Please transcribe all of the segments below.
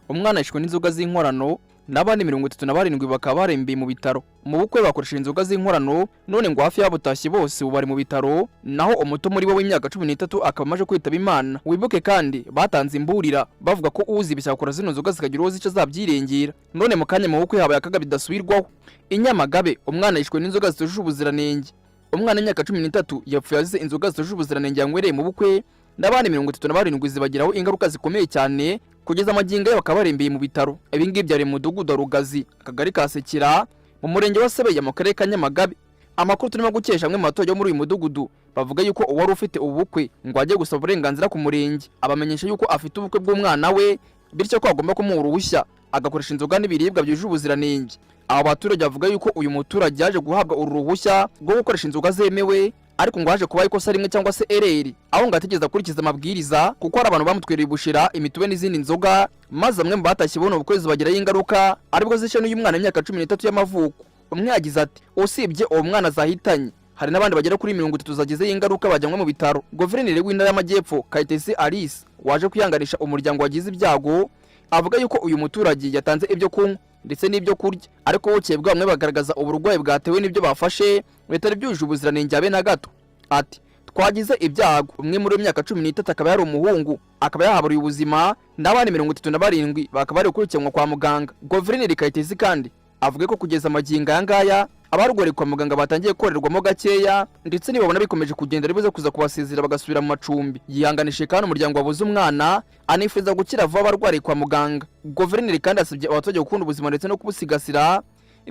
umwana yishwe n'inzoga z'inkorano n'abandi 37 bakaba barembiye mu bitaro. Mu bukwe bakoresheje inzoga z'inkorano none ngo hafi yabo tashye bose bari mu bitaro, naho umuto muri bo w'imyaka 13 akaba amaje kwitaba Imana. Wibuke kandi batanze imburira bavuga ko uzibishya gukora zino nzoga zikagira uwo zica zabyirengera. None mu kanya mu bukwe habaye akaga bidasubirwaho. Inyamagabe umwana yishwe n'inzoga zitujuje ubuziranenge. Umwana w'imyaka 13 yapfuye azize inzoga zitujuje ubuziranenge yanywereye mu bukwe, n'abandi 37 zibagiraho ingaruka zikomeye cyane kugeza amagingo ye bakaba barembeye mu bitaro. Ibi ngibi byari mu mudugudu wa Rugazi, akagari ka Sekira, mu murenge wa Sebeya mu karere ka Nyamagabe. Amakuru turimo gukesha amwe mu baturage bo muri uyu mudugudu bavuga yuko uwari ufite ubukwe ngo ajye gusaba uburenganzira ku murenge, abamenyesha yuko afite ubukwe bw'umwana we, bityo ko agomba kumuha uruhushya agakoresha inzoga n'ibiribwa byujuje ubuziranenge. Aba baturage bavuga yuko uyu muturage yaje guhabwa uru ruhushya rwo gukoresha inzoga zemewe, ariko ngo haje kuba ikosa rimwe cyangwa se ereri, aho ngo ategeza kurikiza amabwiriza kuko hari abantu bamutwereye ubushira, imitobe n'izindi nzoga, maze amwe mu batashye bona ubukwe zibagiraho ingaruka, aribwo zishe n'uyu mwana w'imyaka 13 y'amavuko. Umwe yagize ati usibye uwo mwana zahitanye, hari n'abandi bagera kuri 30 zagizeho ingaruka bajyanwe mu bitaro. Guverineri w'Intara y'Amajyepfo Kayitesi Alice waje kwihanganisha umuryango wagize ibyago, avuga yuko uyu muturage yatanze ibyo kunywa ndetse n'ibyo kurya, ariko bukeye bamwe bagaragaza uburwayi bwatewe n'ibyo bafashe bitari byujuje ubuziranenge habe na gato. Ati twagize ibyago, umwe muri myaka 13 akaba yari umuhungu, akaba yahaburiye ubuzima, n'abandi 37 bakaba bari gukurikiranwa kwa muganga. Guverineri Kayitesi kandi avuga ko kugeza amagingo aya ngaya abarwariye kwa muganga batangiye korerwamo gakeya, ndetse nibabona bikomeje kugenda ribuze kuza kubasezera bagasubira mu macumbi. Yihanganishije kandi umuryango wabuze umwana, anifuza gukira vuba abarwariye kwa muganga. Guverineri kandi asabye abaturage gukunda ubuzima ndetse no kubusigasira,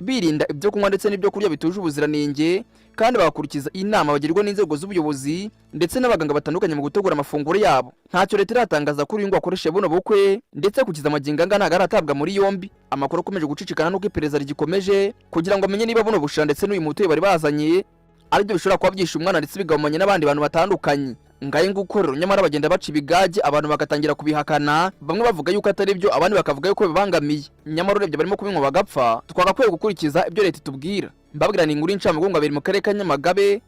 birinda ibyo kunywa ndetse n'ibyo kurya bituje ubuziranenge, kandi bagakurikiza inama bagirwa n'inzego z'ubuyobozi ndetse n'abaganga batandukanye mu gutegura amafunguro yabo. Ntacyo leta iratangaza kuri uyu ngo akoreshe buno bukwe, ndetse kukiza amagingo angana agaratabwa muri yombi. Amakuru akomeje gucicikana nuko iperereza rigikomeje kugira ngo amenye niba buno bushira ndetse n'uyu mutuye bari bazanye aribyo bishobora kuba byishe umwana ndetse bigabamanye n'abandi bantu batandukanye. Ngaye ngukorero nyamara bagenda baca ibigage, abantu bagatangira kubihakana, bamwe bavuga yuko atari byo, abandi bakavuga yuko bibangamiye. Nyamara urebye barimo kubinywa bagapfa, twagakwiye gukurikiza ibyo leta itubwira. Mbabwira ni inkuru y'incamugongo abiri mu karere ka Nyamagabe,